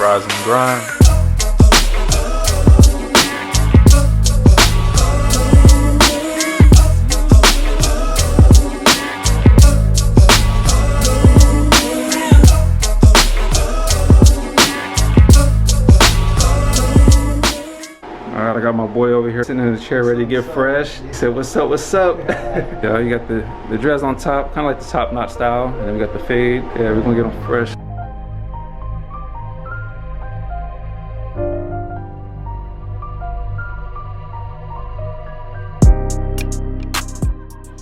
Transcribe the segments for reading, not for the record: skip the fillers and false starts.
rise and grind. Alright, I got my boy over here sitting in the chair ready to get fresh. He said, what's up, what's up? Yeah, you got the dreads on top, kind of like the top knot style. And then we got the fade. Yeah, we're gonna get them fresh.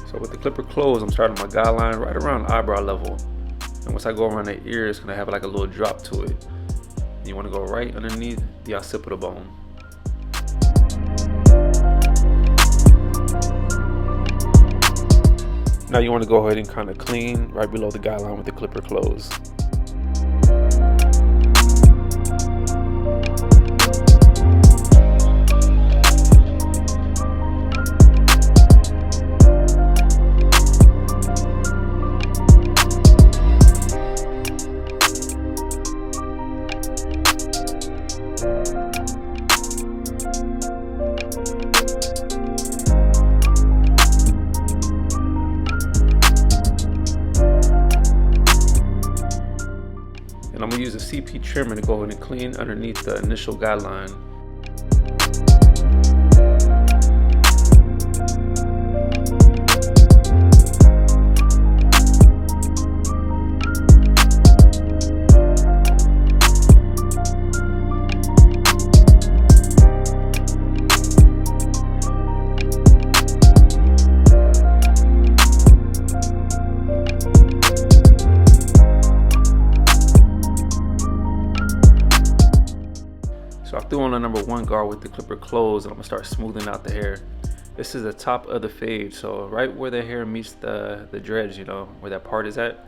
So with the clipper closed, I'm starting my guideline right around eyebrow level. And once I go around the ear, it's gonna have like a little drop to it. And you wanna go right underneath the occipital bone. Now you want to go ahead and kind of clean right below the guideline with the clipper closed. And I'm gonna use a CP trimmer to go in and clean underneath the initial guideline. So I threw on the number 1 guard with the clipper closed, and I'm gonna start smoothing out the hair. This is the top of the fade, so right where the hair meets the dreads, you know, where that part is at,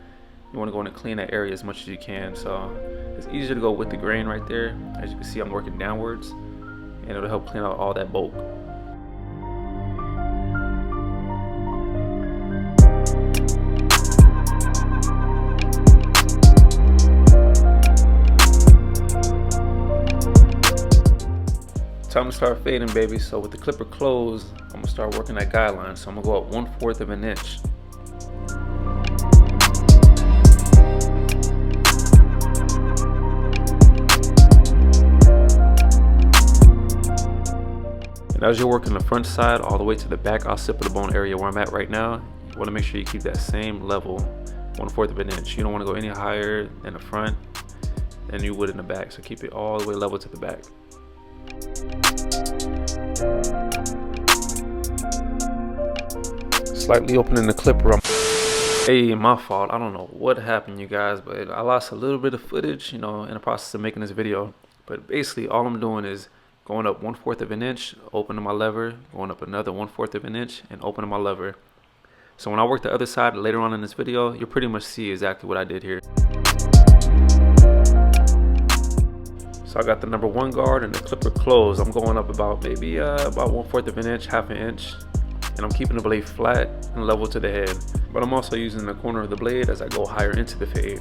you wanna go in and clean that area as much as you can. So it's easier to go with the grain right there. As you can see, I'm working downwards, and it'll help clean out all that bulk. Time to start fading, baby. So with the clipper closed, I'm gonna start working that guideline. So I'm gonna go up 1/4 of an inch. And as you're working the front side all the way to the back occipital bone area where I'm at right now, you wanna make sure you keep that same level, 1/4 of an inch. You don't wanna go any higher in the front than you would in the back. So keep it all the way level to the back. Slightly opening the clipper. Hey, my fault. I don't know what happened, you guys, but I lost a little bit of footage, you know, in the process of making this video. But basically, all I'm doing is going up 1/4 of an inch, opening my lever, going up another 1/4 of an inch, and opening my lever. So when I work the other side later on in this video, you'll pretty much see exactly what I did here. So I got the number 1 guard and the clipper closed. I'm going up about maybe about 1/4 of an inch, 1/2 an inch. And I'm keeping the blade flat and level to the head. But I'm also using the corner of the blade as I go higher into the fade.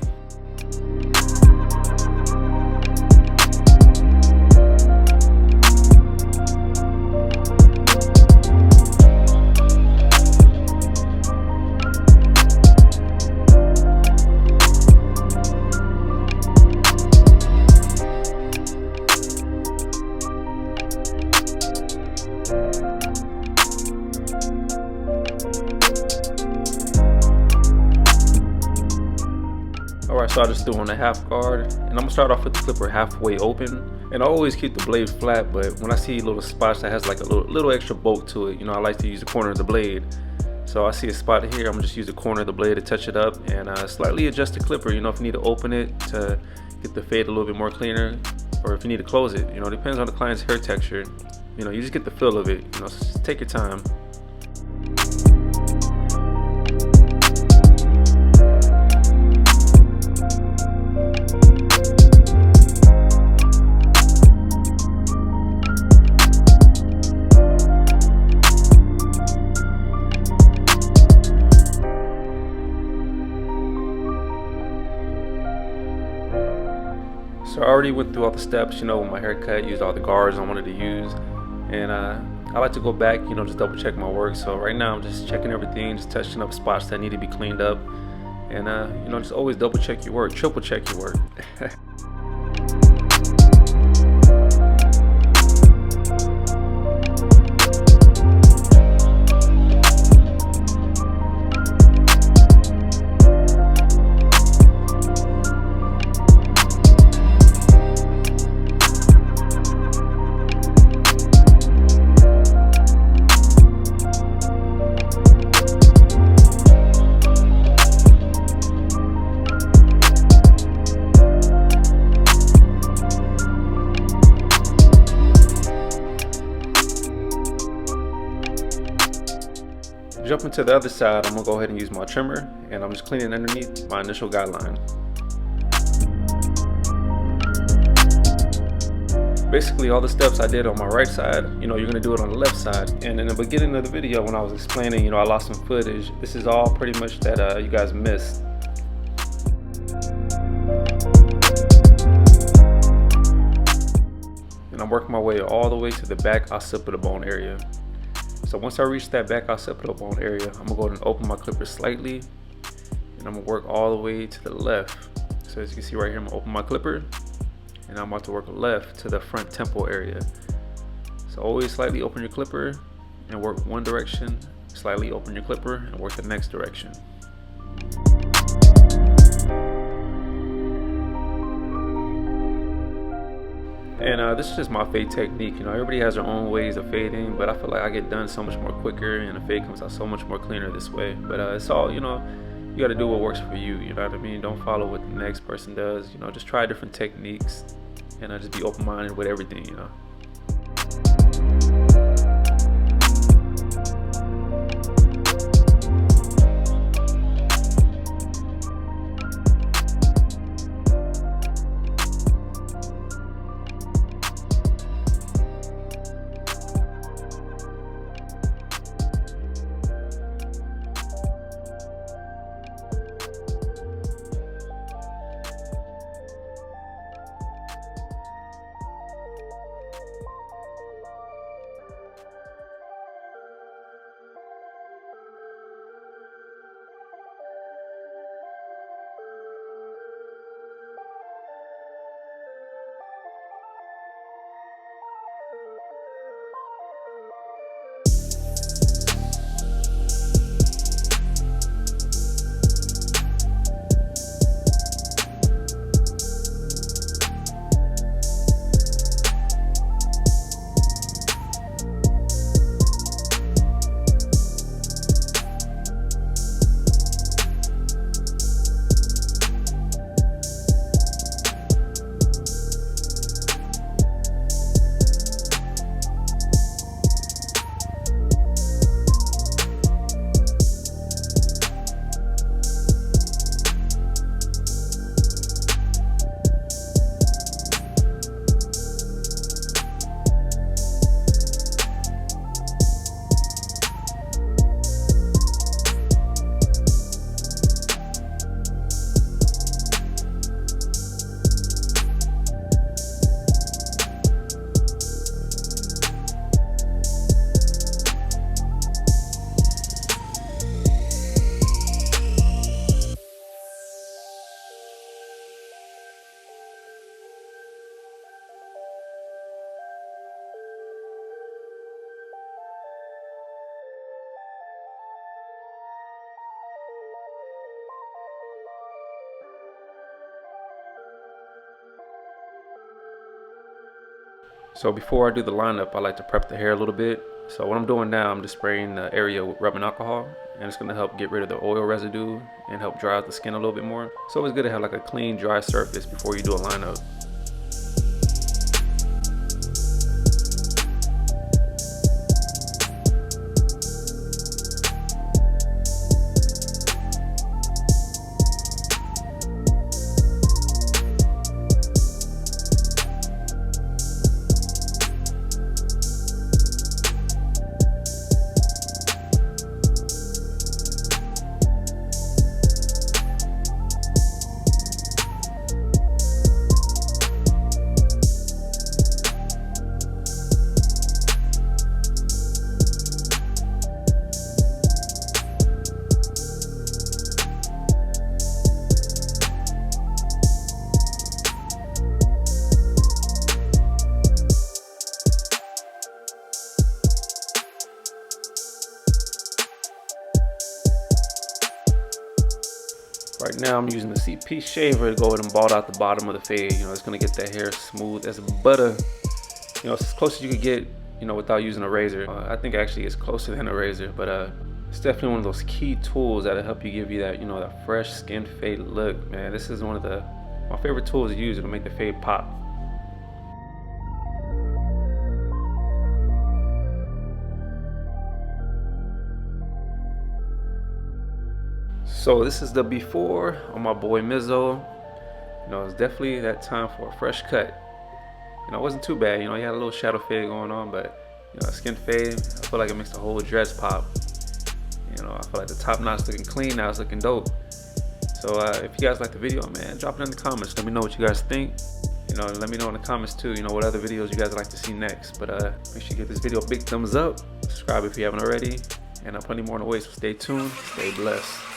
Alright, so I just threw on a 1/2 guard, and I'm gonna start off with the clipper halfway open. And I always keep the blade flat, but when I see little spots that has like a little extra bulk to it, you know, I like to use the corner of the blade. So I see a spot here, I'm gonna just use the corner of the blade to touch it up and slightly adjust the clipper. You know, if you need to open it to get the fade a little bit more cleaner, or if you need to close it, you know, it depends on the client's hair texture. You know, you just get the feel of it, you know, so just take your time. So I already went through all the steps, you know, with my haircut, used all the guards I wanted to use, and I like to go back, you know, just double check my work. So right now I'm just checking everything, just touching up spots that need to be cleaned up, and you know, just always double check your work, triple check your work. Jumping to the other side, I'm gonna go ahead and use my trimmer, and I'm just cleaning underneath my initial guideline. Basically all the steps I did on my right side, you know, you're gonna do it on the left side. And in the beginning of the video when I was explaining, you know, I lost some footage. This is all pretty much that you guys missed. And I'm working my way all the way to the back occipital bone area. So once I reach that back occipital bone area, I'm gonna go ahead and open my clipper slightly, and I'm gonna work all the way to the left. So as you can see right here, I'm gonna open my clipper, and I'm about to work left to the front temple area. So always slightly open your clipper and work one direction, slightly open your clipper and work the next direction. And this is just my fade technique. You know, everybody has their own ways of fading, but I feel like I get done so much more quicker, and the fade comes out so much more cleaner this way. But it's all, you know, you got to do what works for you. You know what I mean? Don't follow what the next person does. You know, just try different techniques, and just be open-minded with everything. You know. So before I do the lineup, I like to prep the hair a little bit. So what I'm doing now, I'm just spraying the area with rubbing alcohol, and it's gonna help get rid of the oil residue and help dry out the skin a little bit more. So it's good to have like a clean, dry surface before you do a lineup. now I'm using the CP shaver to go ahead and bald out the bottom of the fade. You know, it's gonna get that hair smooth as butter. You know, it's as close as you could get, you know, without using a razor. I think actually it's closer than a razor, but it's definitely one of those key tools that'll help you give you that, you know, that fresh skin fade look. Man, this is one of my favorite tools to use to make the fade pop. So this is the before on my boy Mizzo. You know, it's definitely that time for a fresh cut. You know, it wasn't too bad. You know, he had a little shadow fade going on, but you know, skin fade, I feel like it makes the whole dreads pop. You know, I feel like the top knot's looking clean now. It's looking dope. So if you guys like the video, man, drop it in the comments. Let me know what you guys think. You know, let me know in the comments too, you know, what other videos you guys would like to see next. But make sure you give this video a big thumbs up. Subscribe if you haven't already. And plenty more on the way, so stay tuned, stay blessed.